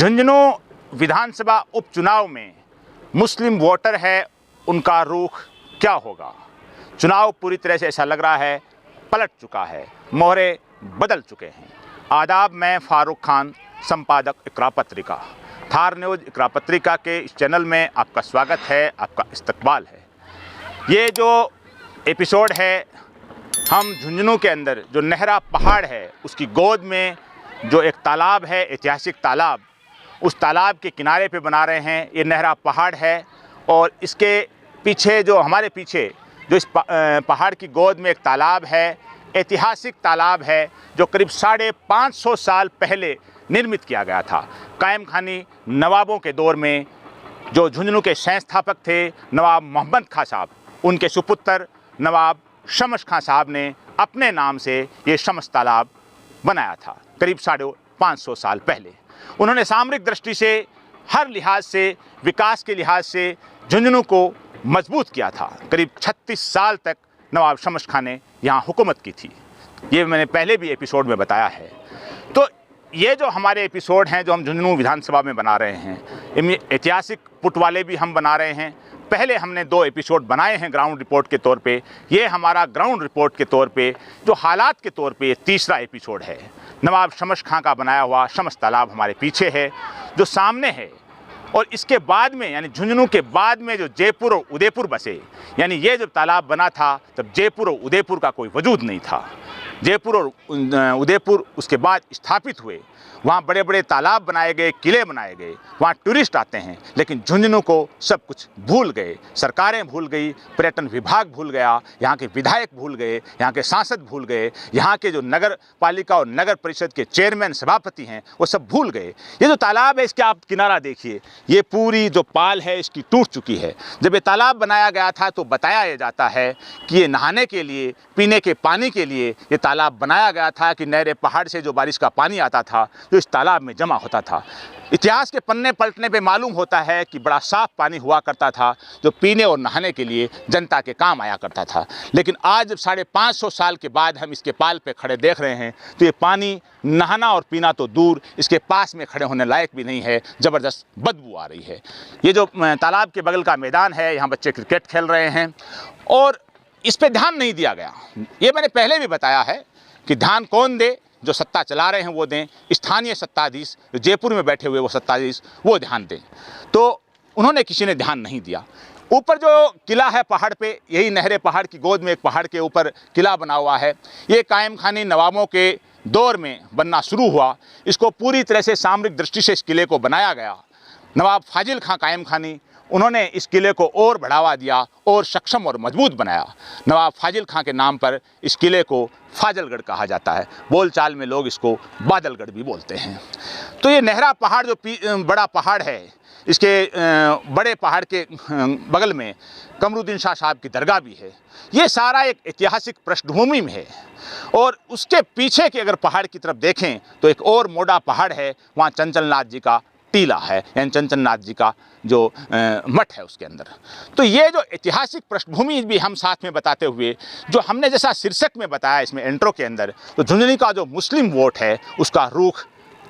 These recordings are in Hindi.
झुंझुनू विधानसभा उपचुनाव में मुस्लिम वोटर है, उनका रुख क्या होगा। चुनाव पूरी तरह से ऐसा लग रहा है पलट चुका है, मोहरे बदल चुके हैं। आदाब, मैं फारूक खान, संपादक इकरा पत्रिका, थार न्यूज़ इकरा पत्रिका के इस चैनल में आपका स्वागत है, आपका इस्तकबाल है। ये जो एपिसोड है, हम झुंझुनू के अंदर जो नहरा पहाड़ है उसकी गोद में जो एक तालाब है, ऐतिहासिक तालाब, उस तालाब के किनारे पे बना रहे हैं। ये नहरा पहाड़ है और इसके पीछे जो हमारे पीछे जो इस पहाड़ की गोद में एक तालाब है, ऐतिहासिक तालाब है, जो करीब 550 साल पहले निर्मित किया गया था। कायम खानी नवाबों के दौर में जो झुंझुनू के संस्थापक थे नवाब मोहम्मद खां साहब, उनके सुपुत्र नवाब शमस खां साहब ने अपने नाम से ये शमस तालाब बनाया था करीब 550 साल पहले। उन्होंने सामरिक दृष्टि से, हर लिहाज से, विकास के लिहाज से झुंझुनू को मजबूत किया था। करीब 36 साल तक नवाब शमस खां ने यहाँ हुकूमत की थी। ये मैंने पहले भी एपिसोड में बताया है। तो ये जो हमारे एपिसोड हैं जो हम झुंझुनू विधानसभा में बना रहे हैं, इनमें ऐतिहासिक पुट वाले भी हम बना रहे हैं। पहले हमने 2 एपिसोड बनाए हैं ग्राउंड रिपोर्ट के तौर पे। ये हमारा ग्राउंड रिपोर्ट के तौर पे, जो हालात के तौर पे, ये तीसरा एपिसोड है। नवाब शमस खां का बनाया हुआ शमस तालाब हमारे पीछे है, जो सामने है। और इसके बाद में, यानी झुंझुनू के बाद में जो जयपुर और उदयपुर बसे, यानी ये जब तालाब बना था तब जयपुर और उदयपुर का कोई वजूद नहीं था। जयपुर और उदयपुर उसके बाद स्थापित हुए। वहाँ बड़े बड़े तालाब बनाए गए, किले बनाए गए, वहाँ टूरिस्ट आते हैं। लेकिन झुंझुनू को सब कुछ भूल गए, सरकारें भूल गई, पर्यटन विभाग भूल गया, यहाँ के विधायक भूल गए, यहाँ के सांसद भूल गए, यहाँ के जो नगर पालिका और नगर परिषद के चेयरमैन, सभापति हैं, वो सब भूल गए। ये जो तालाब है, इसके आप किनारा देखिए, ये पूरी जो पाल है इसकी टूट चुकी है। जब ये तालाब बनाया गया था तो बताया जाता है कि ये नहाने के लिए, पीने के पानी के लिए ये तालाब बनाया गया था, कि नहरे पहाड़ से जो बारिश का पानी आता था जो इस तालाब में जमा होता था। इतिहास के पन्ने पलटने पे मालूम होता है कि बड़ा साफ पानी हुआ करता था, जो पीने और नहाने के लिए जनता के काम आया करता था। लेकिन आज जब 550 साल के बाद हम इसके पाल पे खड़े देख रहे हैं तो ये पानी नहाना और पीना तो दूर, इसके पास में खड़े होने लायक भी नहीं है। ज़बरदस्त बदबू आ रही है। ये जो तालाब के बगल का मैदान है, यहाँ बच्चे क्रिकेट खेल रहे हैं और इस पर ध्यान नहीं दिया गया। ये मैंने पहले भी बताया है कि ध्यान कौन दे, जो सत्ता चला रहे हैं वो दें। स्थानीय सत्ताधीश, जो जयपुर में बैठे हुए वो सत्ताधीश, वो ध्यान दें। तो उन्होंने, किसी ने ध्यान नहीं दिया। ऊपर जो किला है पहाड़ पे, यही नहरे पहाड़ की गोद में एक पहाड़ के ऊपर किला बना हुआ है। ये कायम खानी नवाबों के दौर में बनना शुरू हुआ। इसको पूरी तरह से सामरिक दृष्टि से इस किले को बनाया गया। नवाब फाजिल खां कायम खानी, उन्होंने इस किले को और बढ़ावा दिया और सक्षम और मजबूत बनाया। नवाब फाजिल खां के नाम पर इस किले को फाजलगढ़ कहा जाता है। बोलचाल में लोग इसको बादलगढ़ भी बोलते हैं। तो ये नहरा पहाड़ जो बड़ा पहाड़ है, इसके बड़े पहाड़ के बगल में कमरुद्दीन शाह साहब की दरगाह भी है। ये सारा एक ऐतिहासिक पृष्ठभूमि में है। और उसके पीछे के अगर पहाड़ की तरफ देखें तो एक और मोटा पहाड़ है, वहाँ चंचलनाथ जी का टीला है, यानी चंचलनाथ जी का जो मठ है उसके अंदर। तो ये जो ऐतिहासिक पृष्ठभूमि भी हम साथ में बताते हुए, जो हमने जैसा शीर्षक में बताया इसमें इंट्रो के अंदर, तो झुंझुनू का जो मुस्लिम वोट है उसका रुख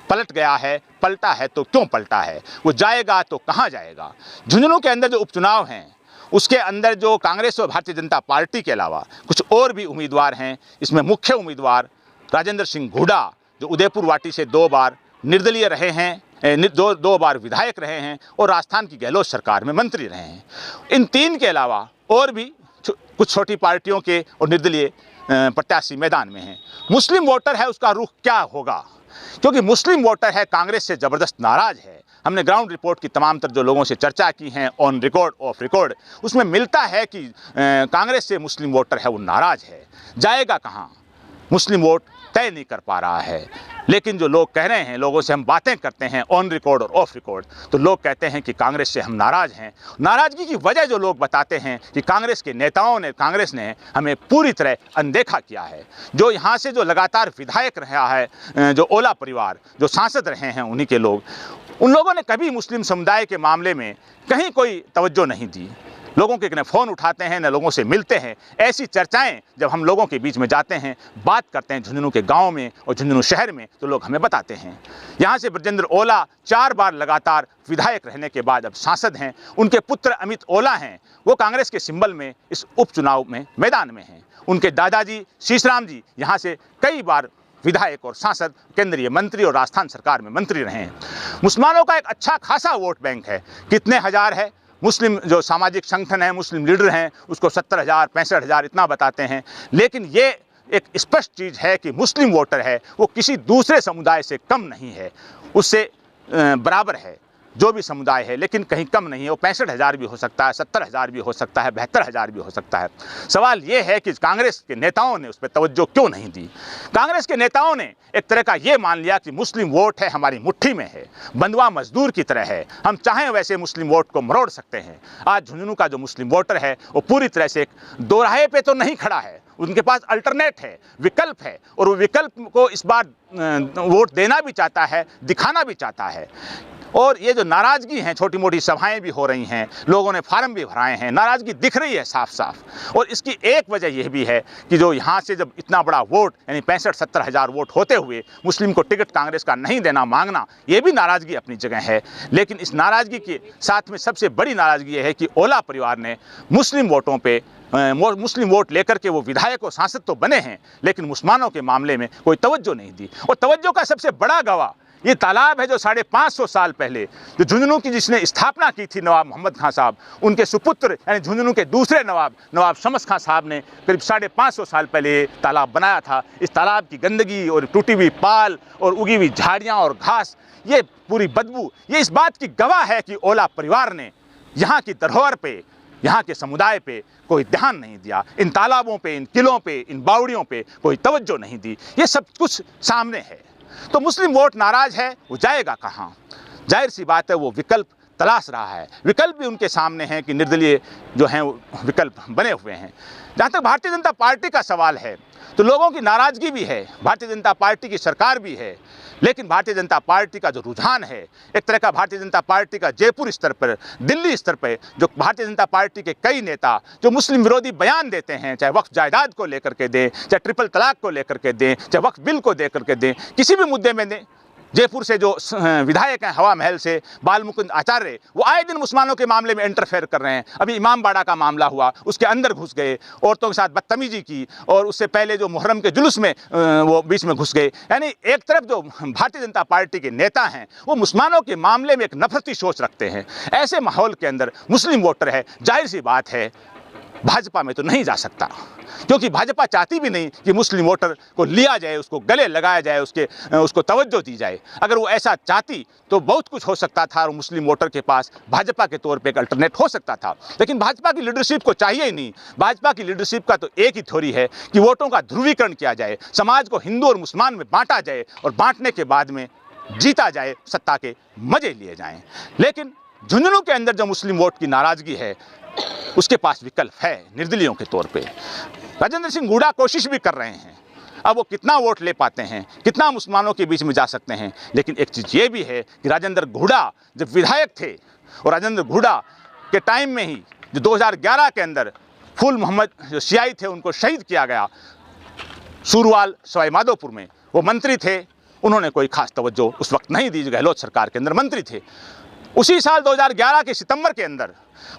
पलट गया है। पलटा है तो क्यों पलटा है, वो जाएगा तो कहाँ जाएगा। झुंझुनू के अंदर जो उपचुनाव हैं उसके अंदर जो कांग्रेस और भारतीय जनता पार्टी के अलावा कुछ और भी उम्मीदवार हैं। इसमें मुख्य उम्मीदवार राजेंद्र सिंह हुड्डा, जो उदयपुर वाटी से 2 बार निर्दलीय रहे हैं, 2 बार विधायक रहे हैं और राजस्थान की गहलोत सरकार में मंत्री रहे हैं। इन 3 के अलावा और भी कुछ छोटी पार्टियों के और निर्दलीय प्रत्याशी मैदान में हैं। मुस्लिम वोटर है, उसका रुख क्या होगा, क्योंकि मुस्लिम वोटर है कांग्रेस से ज़बरदस्त नाराज़ है। हमने ग्राउंड रिपोर्ट की तमाम तर जो लोगों से चर्चा की हैं, ऑन रिकॉर्ड, ऑफ रिकॉर्ड, उसमें मिलता है कि कांग्रेस से मुस्लिम वोटर है वो नाराज़ है। जाएगा कहाँ, मुस्लिम वोट तय नहीं कर पा रहा है। लेकिन जो लोग कह रहे हैं, लोगों से हम बातें करते हैं ऑन रिकॉर्ड और ऑफ रिकॉर्ड, तो लोग कहते हैं कि कांग्रेस से हम नाराज़ हैं। नाराज़गी की वजह जो लोग बताते हैं कि कांग्रेस के नेताओं ने, कांग्रेस ने हमें पूरी तरह अनदेखा किया है। जो यहाँ से जो लगातार विधायक रहा है, जो ओला परिवार, जो सांसद रहे हैं, उन्हीं के लोग, उन लोगों ने कभी मुस्लिम समुदाय के मामले में कहीं कोई तवज्जो नहीं दी। लोगों के न फ़ोन उठाते हैं, न लोगों से मिलते हैं। ऐसी चर्चाएं जब हम लोगों के बीच में जाते हैं, बात करते हैं झुंझुनू के गाँव में और झुंझुनू शहर में, तो लोग हमें बताते हैं। यहाँ से ब्रजेंद्र ओला 4 बार लगातार विधायक रहने के बाद अब सांसद हैं। उनके पुत्र अमित ओला हैं, वो कांग्रेस के सिंबल में इस उपचुनाव में मैदान में हैं। उनके दादाजी शीशराम जी यहाँ से कई बार विधायक और सांसद, केंद्रीय मंत्री और राजस्थान सरकार में मंत्री रहे हैं। मुसलमानों का एक अच्छा खासा वोट बैंक है। कितने हज़ार है? मुस्लिम जो सामाजिक संगठन है, मुस्लिम लीडर हैं, उसको 70,000 65,000 इतना बताते हैं। लेकिन ये एक स्पष्ट चीज़ है कि मुस्लिम वोटर है वो किसी दूसरे समुदाय से कम नहीं है, उससे बराबर है जो भी समुदाय है, लेकिन कहीं कम नहीं है। वो 65,000 भी हो सकता है, 70,000 भी हो सकता है, 72,000 भी हो सकता है। सवाल ये है कि कांग्रेस के नेताओं ने उस पर तवज्जो क्यों नहीं दी। कांग्रेस के नेताओं ने एक तरह का ये मान लिया कि मुस्लिम वोट है हमारी मुट्ठी में है, बंधुआ मजदूर की तरह है, हम चाहें वैसे मुस्लिम वोट को मरोड़ सकते हैं। आज झुंझुनू का जो मुस्लिम वोटर है वो पूरी तरह से एक दोराहे पे तो नहीं खड़ा है, उनके पास अल्टरनेट है, विकल्प है, और वो विकल्प को इस बार वोट देना भी चाहता है, दिखाना भी चाहता है। और ये जो नाराज़गी हैं, छोटी मोटी सभाएं भी हो रही हैं, लोगों ने फार्म भी भराए हैं, नाराज़गी दिख रही है साफ साफ। और इसकी एक वजह यह भी है कि जो यहाँ से जब इतना बड़ा वोट यानी 65-70,000 वोट होते हुए मुस्लिम को टिकट कांग्रेस का नहीं देना मांगना, ये भी नाराज़गी अपनी जगह है। लेकिन इस नाराज़गी के साथ में सबसे बड़ी नाराज़गी ये है कि ओला परिवार ने मुस्लिम वोटों पे मुस्लिम वोट लेकर के वो विधायक और सांसद तो बने हैं, लेकिन मुसलमानों के मामले में कोई तवज्जो नहीं दी। और तवज्जो का सबसे बड़ा गवाह ये तालाब है जो 550 साल पहले जो झुंझुनू की जिसने स्थापना की थी नवाब मोहम्मद खां साहब, उनके सुपुत्र यानी झुंझुनू के दूसरे नवाब शमस खां साहब ने करीब 550 साल पहले ये तालाब बनाया था। इस तालाब की गंदगी और टूटी हुई पाल और उगी हुई झाड़ियाँ और घास, ये पूरी बदबू, ये इस बात की गवाह है कि ओला परिवार ने यहाँ की धरोहर पे, यहाँ के समुदाय पे कोई ध्यान नहीं दिया। इन तालाबों पे, इन किलों पे, इन बावड़ियों पे कोई तवज्जो नहीं दी। ये सब कुछ सामने है। तो मुस्लिम वोट नाराज है, वो जाएगा कहाँ? जाहिर सी बात है वो विकल्प तलाश रहा है। विकल्प भी उनके सामने हैं कि निर्दलीय जो हैं वो विकल्प बने हुए हैं। जहाँ तक भारतीय जनता पार्टी का सवाल है तो लोगों की नाराज़गी भी है, भारतीय जनता पार्टी की सरकार भी है, लेकिन भारतीय जनता पार्टी का जो रुझान है, एक तरह का भारतीय जनता पार्टी का जयपुर स्तर पर, दिल्ली स्तर पर जो भारतीय जनता पार्टी के कई नेता जो मुस्लिम विरोधी बयान देते हैं, चाहे वक्फ जायदाद को लेकर के दें, चाहे ट्रिपल तलाक को लेकर के दें, चाहे वक्फ बिल को देकर के दें, किसी भी मुद्दे में दें। जयपुर से जो विधायक हैं हवा महल से बालमुकुंद आचार्य, वो आए दिन मुसलमानों के मामले में इंटरफेयर कर रहे हैं। अभी इमामबाड़ा का मामला हुआ, उसके अंदर घुस गए, औरतों के साथ बदतमीजी की, और उससे पहले जो मुहर्रम के जुलूस में वो बीच में घुस गए। यानी एक तरफ जो भारतीय जनता पार्टी के नेता हैं वो मुसलमानों के मामले में एक नफरती सोच रखते हैं। ऐसे माहौल के अंदर मुस्लिम वोटर है, जाहिर सी बात है भाजपा में तो नहीं जा सकता, क्योंकि भाजपा चाहती भी नहीं कि मुस्लिम वोटर को लिया जाए, उसको गले लगाया जाए, उसको तवज्जो दी जाए। अगर वो ऐसा चाहती तो बहुत कुछ हो सकता था और मुस्लिम वोटर के पास भाजपा के तौर पे एक अल्टरनेट हो सकता था। लेकिन भाजपा की लीडरशिप को चाहिए ही नहीं। भाजपा की लीडरशिप का तो एक ही थ्योरी है कि वोटों का ध्रुवीकरण किया जाए, समाज को हिंदू और मुसलमान में बांटा जाए, और बांटने के बाद में जीता जाए, सत्ता के मजे लिए जाएँ। लेकिन झुंझुनू के अंदर जो मुस्लिम वोट की नाराज़गी है उसके पास विकल्प है निर्दलीयों के तौर पे। राजेंद्र सिंह हुड्डा कोशिश भी कर रहे हैं, अब वो कितना वोट ले पाते हैं, कितना मुसलमानों के बीच में जा सकते हैं। लेकिन एक चीज़ ये भी है कि राजेंद्र हुड्डा जब विधायक थे और राजेंद्र हुड्डा के टाइम में ही जो 2011 के अंदर फूल मोहम्मद जो सियाई थे उनको शहीद किया गया सूरवाल सवाई माधोपुर में, वो मंत्री थे, उन्होंने कोई खास तवज्जो उस वक्त नहीं दी, गहलोत सरकार के अंदर मंत्री थे। उसी साल 2011 के सितंबर के अंदर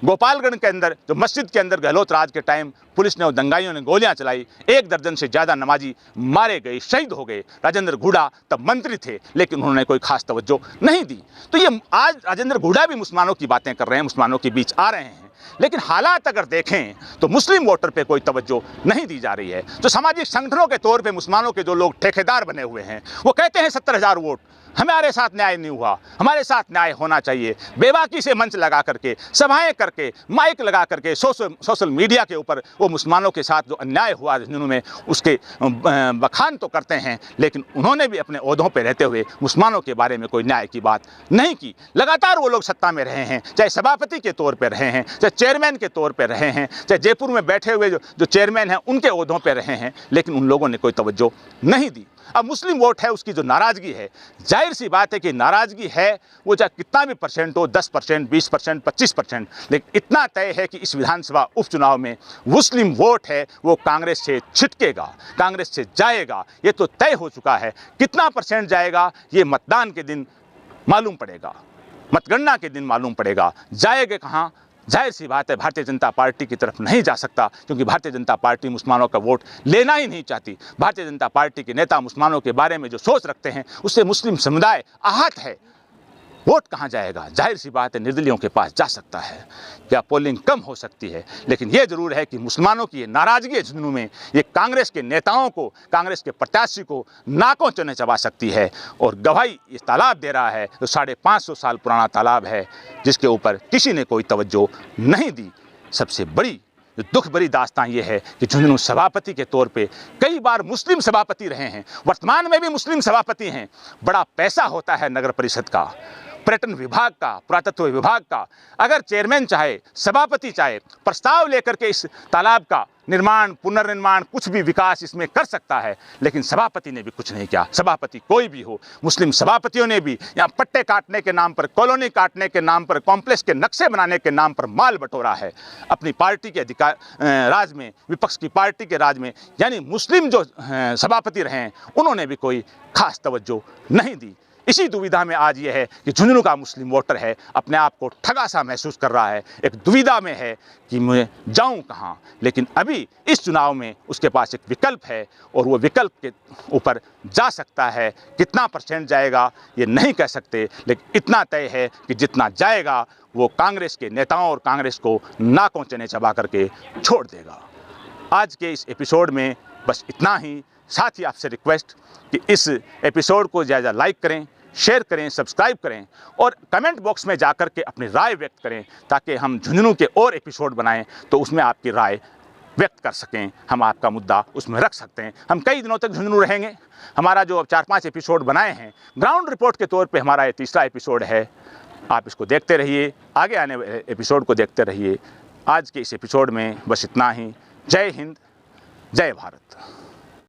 गोपालगंज के अंदर जो मस्जिद के अंदर गहलोत राज के टाइम पुलिस ने और दंगाइयों ने गोलियां चलाई, 1 दर्जन से ज़्यादा नमाजी मारे गए, शहीद हो गए। राजेंद्र हुड्डा तब मंत्री थे, लेकिन उन्होंने कोई खास तवज्जो नहीं दी। तो ये आज राजेंद्र हुड्डा भी मुसलमानों की बातें कर रहे हैं, मुसलमानों के बीच आ रहे हैं, लेकिन हालात अगर देखें तो मुस्लिम वोटर पे कोई तवज्जो नहीं दी जा रही है। जो सामाजिक संगठनों के तौर पे मुसलमानों के जो लोग ठेकेदार बने हुए हैं वो कहते हैं 70,000 वोट, हमारे साथ न्याय नहीं हुआ, हमारे साथ न्याय होना चाहिए। बेबाकी से मंच लगा करके, सभाएं करके, माइक लगा करके, सोशल मीडिया के ऊपर वो मुसलमानों के साथ जो अन्याय हुआ झुंझुनू में उसके बखान तो करते हैं, लेकिन उन्होंने भी अपने ओहदों पे रहते हुए मुसलमानों के बारे में कोई न्याय की बात नहीं की। लगातार वो लोग सत्ता में रहे हैं, चाहे सभापति के तौर पर रहे हैं, चाहे चेयरमैन के तौर पर रहे हैं, चाहे जयपुर में बैठे हुए जो चेयरमैन हैं उनके ओहदों पर रहे हैं, लेकिन उन लोगों ने कोई तवज्जो नहीं दी। अब मुस्लिम वोट है, उसकी जो नाराज़गी है, जाहिर सी बात है कि नाराज़गी है वो चाहे कितना भी परसेंट हो, 10%, 20%, 25%, लेकिन इतना तय है कि इस विधानसभा उपचुनाव में मुस्लिम वोट है वो कांग्रेस से छिटकेगा, कांग्रेस से जाएगा। ये तो तय हो चुका है। कितना परसेंट जाएगा ये मतदान के दिन मालूम पड़ेगा, मतगणना के दिन मालूम पड़ेगा। जाएगा कहाँ? जाहिर सी बात है भारतीय जनता पार्टी की तरफ नहीं जा सकता, क्योंकि भारतीय जनता पार्टी मुसलमानों का वोट लेना ही नहीं चाहती। भारतीय जनता पार्टी के नेता मुसलमानों के बारे में जो सोच रखते हैं उससे मुस्लिम समुदाय आहत है। वोट कहाँ जाएगा? जाहिर सी बात है निर्दलियों के पास जा सकता है, क्या पोलिंग कम हो सकती है, लेकिन यह जरूर है कि मुसलमानों की ये नाराज़गी झुंझुनू में ये कांग्रेस के नेताओं को, कांग्रेस के प्रत्याशी को नाकों चने चबा सकती है। और गवाही ये तालाब दे रहा है जो 550 साल पुराना तालाब है, जिसके ऊपर किसी ने कोई तवज्जो नहीं दी। सबसे बड़ी दुख भरी दास्तां ये है कि झुंझुनू सभापति के तौर पे कई बार मुस्लिम सभापति रहे हैं, वर्तमान में भी मुस्लिम सभापति हैं। बड़ा पैसा होता है नगर परिषद का, पर्यटन विभाग का, पुरातत्व विभाग का। अगर चेयरमैन चाहे, सभापति चाहे, प्रस्ताव लेकर के इस तालाब का निर्माण, पुनर्निर्माण, कुछ भी विकास इसमें कर सकता है, लेकिन सभापति ने भी कुछ नहीं किया। सभापति कोई भी हो, मुस्लिम सभापतियों ने भी यहाँ पट्टे काटने के नाम पर, कॉलोनी काटने के नाम पर, कॉम्प्लेक्स के नक्शे बनाने के नाम पर माल बटोरा है अपनी पार्टी के अधिकार राज में, विपक्ष की पार्टी के राज में। यानी मुस्लिम जो सभापति रहे हैं उन्होंने भी कोई खास तवज्जो नहीं दी। इसी दुविधा में आज ये है कि झुंझुनू का मुस्लिम वोटर है, अपने आप को ठगा सा महसूस कर रहा है, एक दुविधा में है कि मैं जाऊं कहां। लेकिन अभी इस चुनाव में उसके पास एक विकल्प है और वो विकल्प के ऊपर जा सकता है। कितना परसेंट जाएगा ये नहीं कह सकते, लेकिन इतना तय है कि जितना जाएगा वो कांग्रेस के नेताओं और कांग्रेस को नाकों चने चबा करके छोड़ देगा। आज के इस एपिसोड में बस इतना ही। साथ ही आपसे रिक्वेस्ट कि इस एपिसोड को ज़्यादा लाइक करें, शेयर करें, सब्सक्राइब करें और कमेंट बॉक्स में जाकर के अपनी राय व्यक्त करें, ताकि हम झुंझुनू के और एपिसोड बनाएं तो उसमें आपकी राय व्यक्त कर सकें, हम आपका मुद्दा उसमें रख सकते हैं। हम कई दिनों तक झुंझुनू रहेंगे। हमारा जो 4-5 एपिसोड बनाए हैं ग्राउंड रिपोर्ट के तौर पर, हमारा ये तीसरा एपिसोड है। आप इसको देखते रहिए, आगे आने वाले एपिसोड को देखते रहिए। आज के इस एपिसोड में बस इतना ही। जय हिंद, जय भारत।